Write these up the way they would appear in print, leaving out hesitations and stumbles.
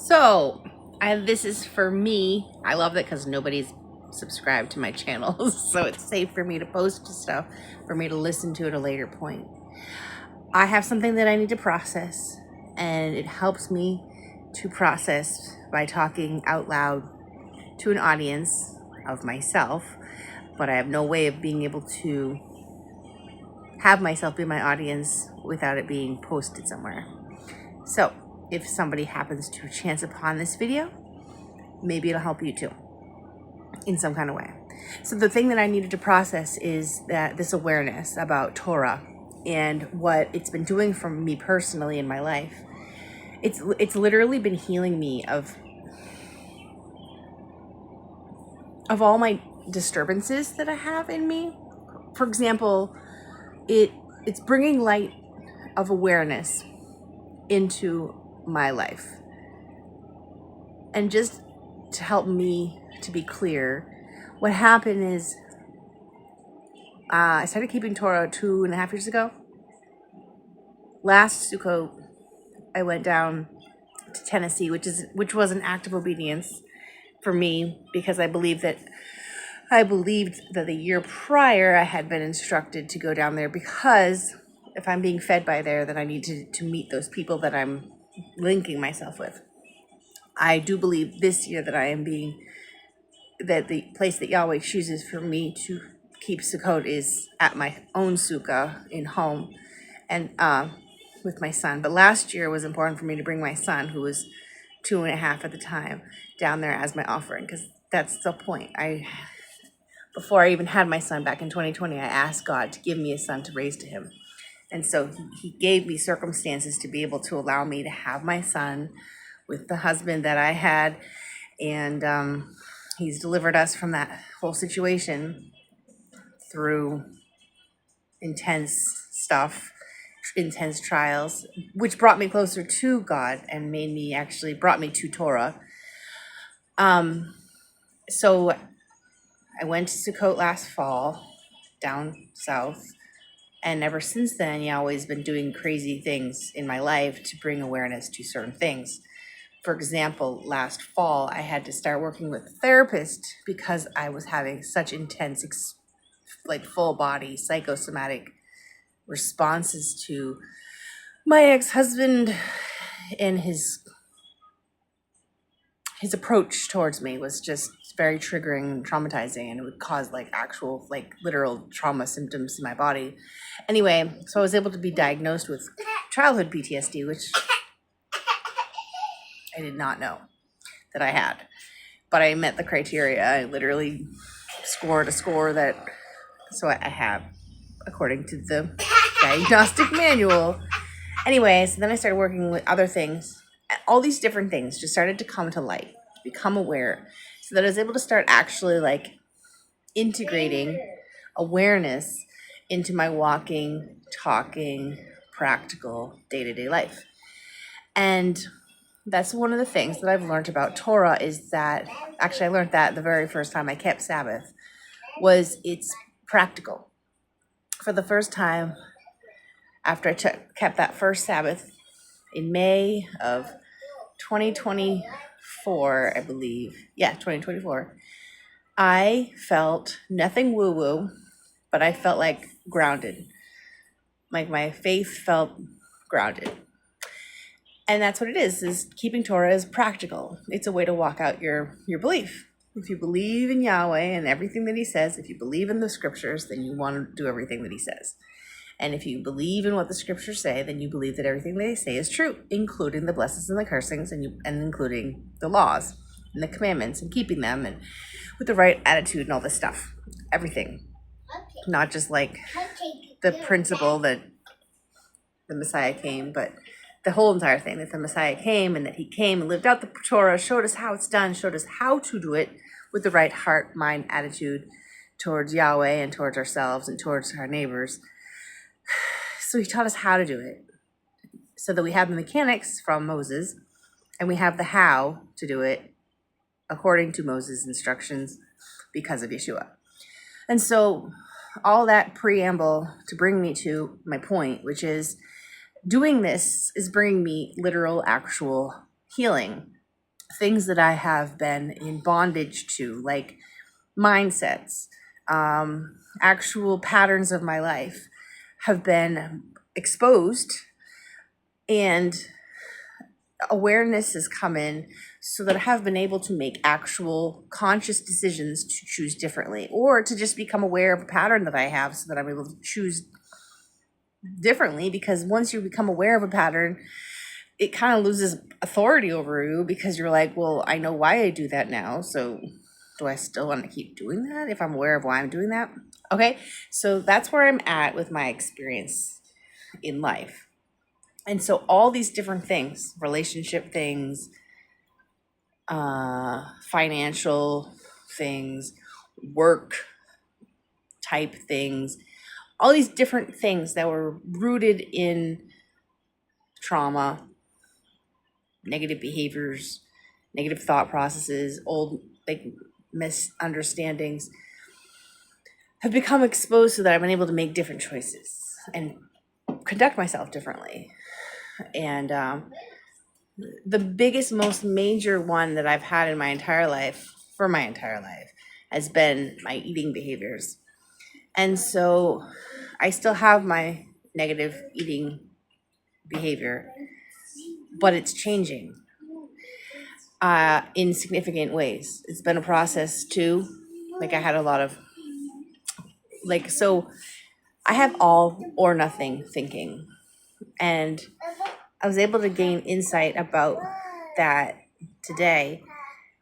So, this is for me. I love that because nobody's subscribed to my channel, so it's safe for me to post stuff, for me to listen to at a later point. I have something that I need to process, and it helps me to process by talking out loud to an audience of myself, but I have no way of being able to have myself be my audience without it being posted somewhere. So, if somebody happens to chance upon this video, maybe it'll help you too in some kind of way. So the thing that I needed to process is that this awareness about Torah and what it's been doing for me personally in my life. It's literally been healing me of all my disturbances that I have in me. For example, it's bringing light of awareness into my life. And just to help me to be clear, what happened is I started keeping Torah 2.5 years ago. Last Sukkot, I went down to Tennessee, which was an act of obedience for me, because I believed that the year prior I had been instructed to go down there, because if I'm being fed by there, then I need to meet those people that I'm linking myself with. I do believe this year that the place that Yahweh chooses for me to keep Sukkot is at my own sukkah in home, and with my son. But last year was important for me to bring my son, who was 2.5 at the time, down there as my offering, because that's the point. Before I even had my son back in 2020, I asked God to give me a son to raise to him. And so he gave me circumstances to be able to allow me to have my son with the husband that I had. And he's delivered us from that whole situation through intense stuff, intense trials, which brought me closer to God and brought me to Torah. So I went to Sukkot last fall down south, and ever since then, Yahweh's been doing crazy things in my life to bring awareness to certain things. For example, last fall, I had to start working with a therapist because I was having such intense, full body psychosomatic responses to my ex-husband, and his approach towards me was just very triggering and traumatizing, and it would cause actual literal trauma symptoms in my body. Anyway, so I was able to be diagnosed with childhood PTSD, which I did not know that I had, but I met the criteria. I literally scored a score so I have, according to the diagnostic manual. Anyway, so then I started working with other things. All these different things just started to come to light, become aware, so that I was able to start actually integrating awareness into my walking, talking, practical day-to-day life. And that's one of the things that I've learned about Torah, is that actually I learned that the very first time I kept Sabbath, was it's practical. For the first time, after I kept that first Sabbath in May of 2024, I believe. Yeah, 2024. I felt nothing woo-woo, but I felt grounded. My faith felt grounded. And that's what it is keeping Torah is practical. It's a way to walk out your belief. If you believe in Yahweh and everything that he says, if you believe in the scriptures, then you want to do everything that he says. And if you believe in what the scriptures say, then you believe that everything they say is true, including the blessings and the cursings, and including the laws and the commandments, and keeping them, and with the right attitude and all this stuff. Everything. Not just the principle that the Messiah came, but the whole entire thing, that the Messiah came, and that he came and lived out the Torah, showed us how it's done, showed us how to do it with the right heart, mind, attitude towards Yahweh and towards ourselves and towards our neighbors. So he taught us how to do it, so that we have the mechanics from Moses, and we have the how to do it according to Moses' instructions because of Yeshua. And so all that preamble to bring me to my point, which is doing this is bringing me literal, actual healing things that I have been in bondage to, like mindsets, actual patterns of my life have been exposed, and awareness has come in so that I have been able to make actual conscious decisions to choose differently, or to just become aware of a pattern that I have so that I'm able to choose differently. Because once you become aware of a pattern, it kind of loses authority over you, because you're like, well, I know why I do that now. So do I still want to keep doing that if I'm aware of why I'm doing that? Okay, so that's where I'm at with my experience in life. And so all these different things, relationship things, financial things, work type things, all these different things that were rooted in trauma, negative behaviors, negative thought processes, old like misunderstandings, have become exposed so that I've been able to make different choices and conduct myself differently. And the biggest, most major one that I've had in my entire life, for my entire life, has been my eating behaviors. And so I still have my negative eating behavior, but it's changing in significant ways. It's been a process too. Like I had a lot of, so I have all or nothing thinking. And I was able to gain insight about that today,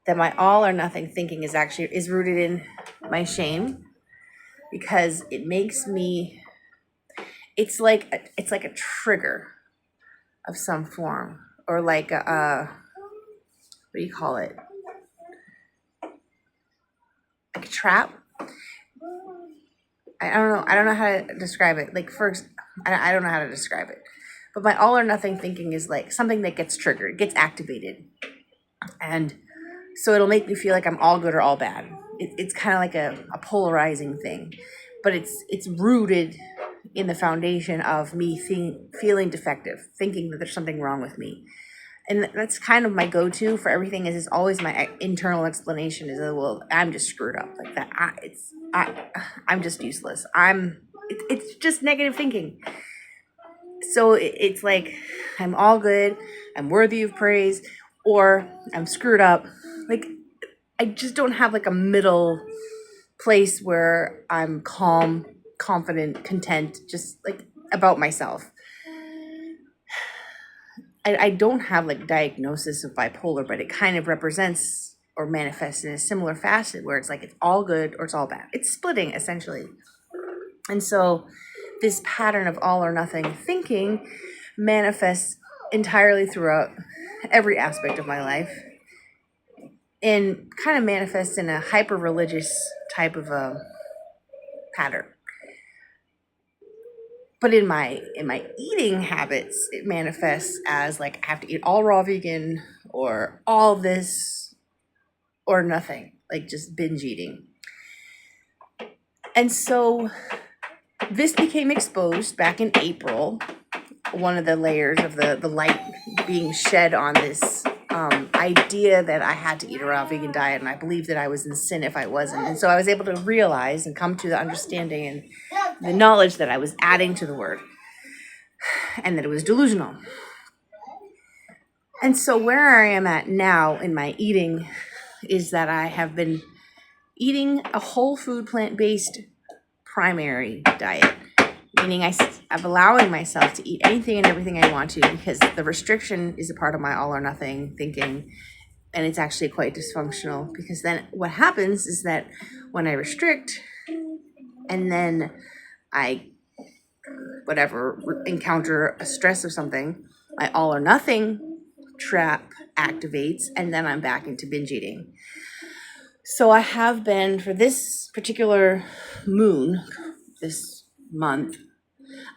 that my all or nothing thinking is rooted in my shame, because it makes me, it's like a trigger of some form, or like what do you call it, like a trap. I don't know how to describe it. Like first, I don't know how to describe it, but my all or nothing thinking is like something that gets triggered, gets activated, and so it'll make me feel like I'm all good or all bad. It's kind of like a polarizing thing, but it's rooted in the foundation of me feeling defective, thinking that there's something wrong with me. And that's kind of my go-to for everything. Is always my internal explanation is, well, I'm just screwed up like that. I'm just useless. It's just negative thinking. So it's like I'm all good, I'm worthy of praise, or I'm screwed up. Like I just don't have like a middle place where I'm calm, confident, content, just like about myself. I don't have like diagnosis of bipolar, but it kind of represents or manifests in a similar facet where it's like it's all good or it's all bad. It's splitting essentially. And so this pattern of all or nothing thinking manifests entirely throughout every aspect of my life, and kind of manifests in a hyper religious type of a pattern. But in my eating habits, it manifests as like I have to eat all raw vegan or all this or nothing, like just binge eating. And so this became exposed back in April, one of the layers of the light being shed on this idea that I had to eat a raw vegan diet, and I believed that I was in sin if I wasn't. And so I was able to realize and come to the understanding and the knowledge that I was adding to the word, and that it was delusional. And so where I am at now in my eating is that I have been eating a whole food, plant-based primary diet, meaning I'm allowing myself to eat anything and everything I want to, because the restriction is a part of my all or nothing thinking, and it's actually quite dysfunctional. Because then what happens is that when I restrict and then I encounter a stress of something, my all or nothing trap activates, and then I'm back into binge eating. So I have been, for this particular moon, this month,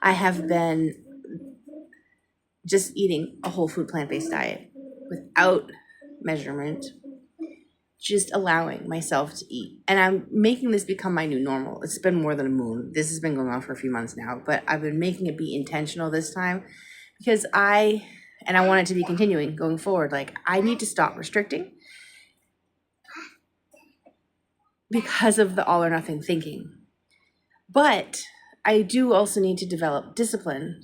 I have been just eating a whole food plant-based diet without measurement, just allowing myself to eat. And I'm making this become my new normal. It's been more than a moon. This has been going on for a few months now, but I've been making it be intentional this time, because I And I want it to be continuing going forward. Like, I need to stop restricting because of the all or nothing thinking. But I do also need to develop discipline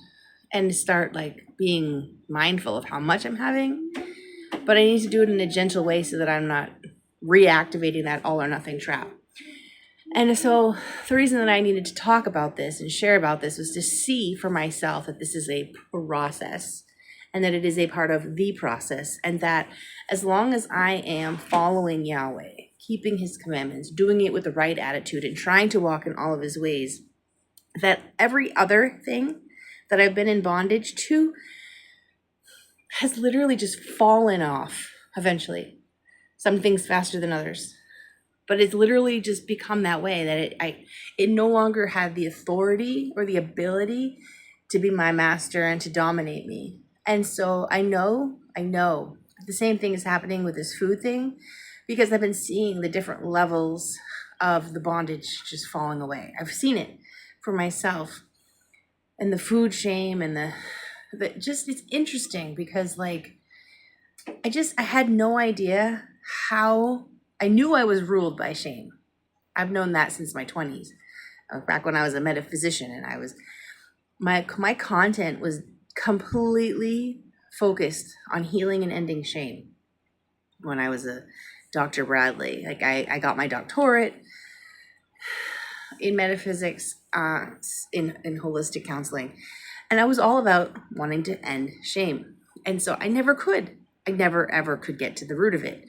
and start like being mindful of how much I'm having. But I need to do it in a gentle way so that I'm not reactivating that all or nothing trap. And so the reason that I needed to talk about this and share about this was to see for myself that this is a process and that it is a part of the process, and that as long as I am following Yahweh, keeping his commandments, doing it with the right attitude, and trying to walk in all of his ways, that every other thing that I've been in bondage to has literally just fallen off eventually. Some things faster than others. But it's literally just become that way, that it no longer had the authority or the ability to be my master and to dominate me. And so I know the same thing is happening with this food thing, because I've been seeing the different levels of the bondage just falling away. I've seen it for myself, and the food shame and the just, it's interesting because like I had no idea how. I knew I was ruled by shame. I've known that since my 20s, back when I was a metaphysician, and I was my content was completely focused on healing and ending shame. When I was a Dr. Bradley, like I got my doctorate in metaphysics, in holistic counseling, and I was all about wanting to end shame. And so I never ever could get to the root of it.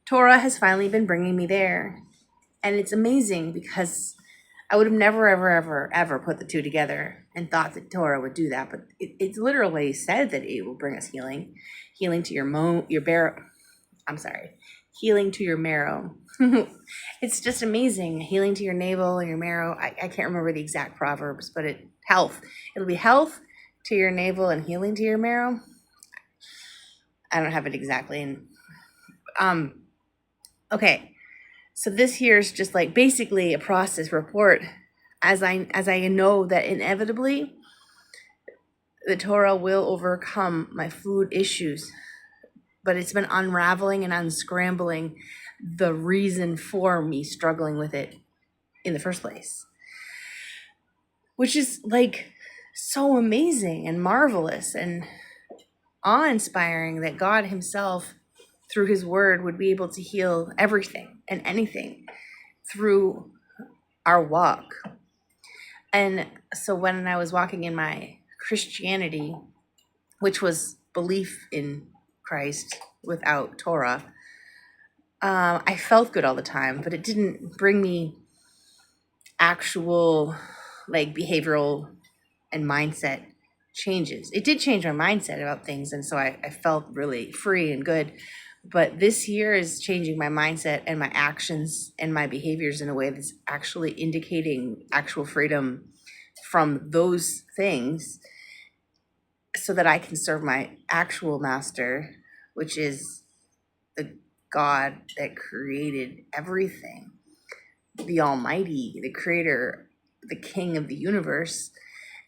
Torah has finally been bringing me there. And it's amazing because I would have never, ever put the two together and thought that Torah would do that. But it's literally said that it will bring us healing to healing to your marrow. It's just amazing. Healing to your navel and your marrow. I can't remember the exact proverbs, but health. It'll be health to your navel and healing to your marrow. I don't have it exactly. Okay, so this here is just like basically a process report, as I know that inevitably the Torah will overcome my food issues, but it's been unraveling and unscrambling the reason for me struggling with it in the first place, which is like so amazing and marvelous and awe-inspiring that God himself, through his word, would be able to heal everything and anything through our walk. And so when I was walking in my Christianity, which was belief in Christ without Torah, I felt good all the time, but it didn't bring me actual like behavioral and mindset changes. It did change my mindset about things, and so I felt really free and good. But this year is changing my mindset and my actions and my behaviors in a way that's actually indicating actual freedom from those things, so that I can serve my actual master, which is the God that created everything, the Almighty, the creator, the King of the universe.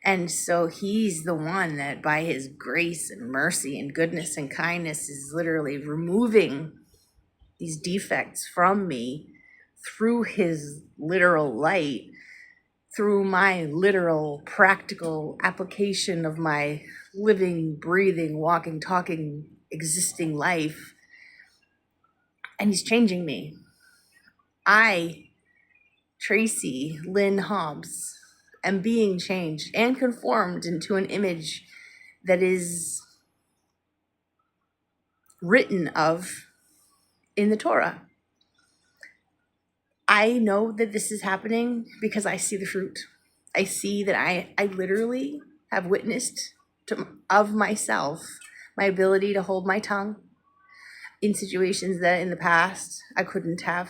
And so he's the one that by his grace and mercy and goodness and kindness is literally removing these defects from me through his literal light, through my literal practical application of my living, breathing, walking, talking, existing life. And he's changing me. I, Tracy Lynn Hobbs, am being changed and conformed into an image that is written of in the Torah. I know that this is happening because I see the fruit. I see that I literally have witnessed of myself my ability to hold my tongue in situations that in the past I couldn't have.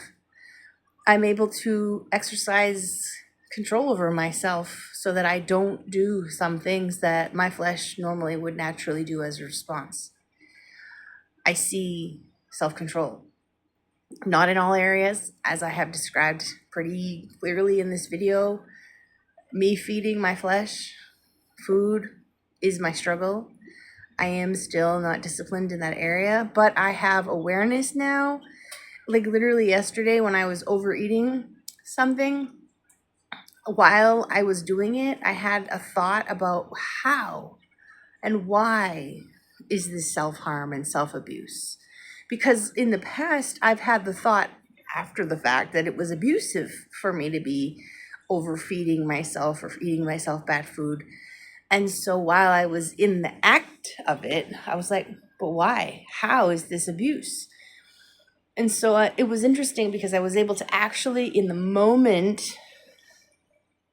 I'm able to exercise control over myself so that I don't do some things that my flesh normally would naturally do as a response. I see self-control. Not in all areas, as I have described pretty clearly in this video. Me feeding my flesh food is my struggle. I am still not disciplined in that area, but I have awareness now. Like literally yesterday when I was overeating something, while I was doing it, I had a thought about how and why is this self-harm and self-abuse? Because in the past, I've had the thought after the fact that it was abusive for me to be overfeeding myself or eating myself bad food. And so while I was in the act of it, I was like, but why? How is this abuse? And so it was interesting because I was able to actually, in the moment,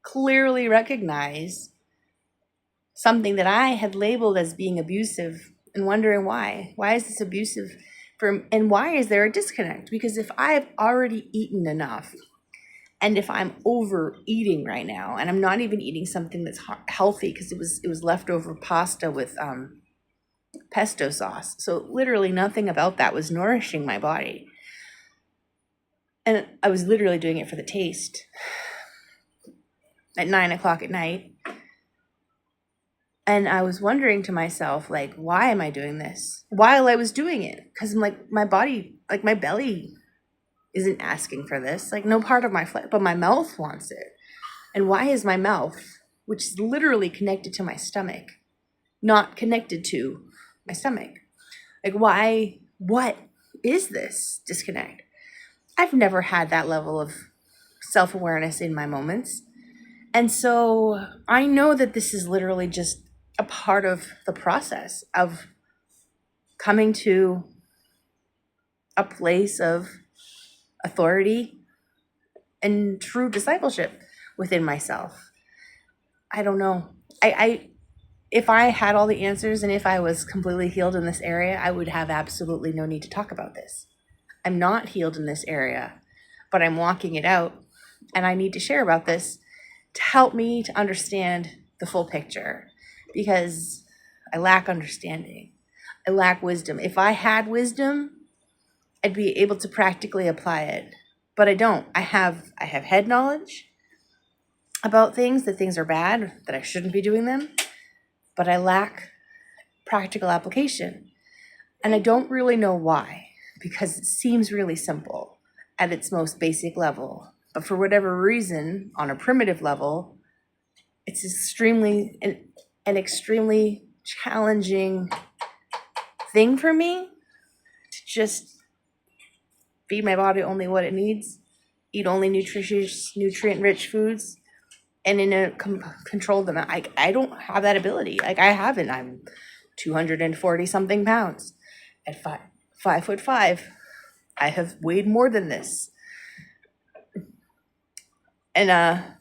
clearly recognize something that I had labeled as being abusive and wondering why. Why is this abusive? And why is there a disconnect? Because if I've already eaten enough, and if I'm overeating right now, and I'm not even eating something that's healthy because it was leftover pasta with pesto sauce, so literally nothing about that was nourishing my body, and I was literally doing it for the taste at 9 o'clock at night. And I was wondering to myself, like, why am I doing this while I was doing it? Because I'm like, my body, like my belly isn't asking for this. Like no part of my flesh, but my mouth wants it. And why is my mouth, which is literally connected to my stomach, not connected to my stomach? Like why, what is this disconnect? I've never had that level of self-awareness in my moments. And so I know that this is literally just a part of the process of coming to a place of authority and true discipleship within myself. I don't know. I if I had all the answers and if I was completely healed in this area, I would have absolutely no need to talk about this. I'm not healed in this area, but I'm walking it out, and I need to share about this to help me to understand the full picture, because I lack understanding. I lack wisdom. If I had wisdom, I'd be able to practically apply it, but I don't. I have head knowledge about things, that things are bad, that I shouldn't be doing them, but I lack practical application. And I don't really know why, because it seems really simple at its most basic level. But for whatever reason, on a primitive level, it's an extremely challenging thing for me to just feed my body only what it needs, eat only nutritious, nutrient-rich foods, and in a controlled amount. I don't have that ability. Like I haven't. I'm 240 something pounds at 5'5". I have weighed more than this, and I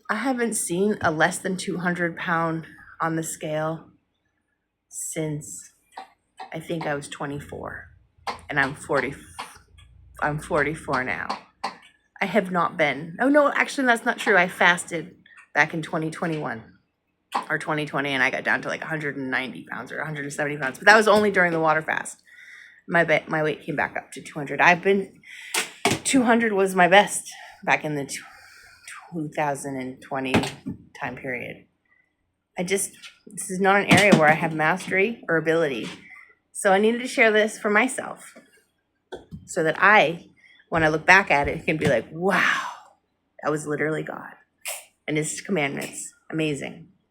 haven't seen a less than 200-pound on the scale since I think I was 24, and I'm 44 now. I have not been. Oh no, actually that's not true. I fasted back in 2021 or 2020, and I got down to like 190 pounds or 170 pounds, but that was only during the water fast. My weight came back up to 200. 200 was my best back in the 2020 time period. This is not an area where I have mastery or ability. So I needed to share this for myself so that when I look back at it, can be like, wow, that was literally God and his commandments. Amazing.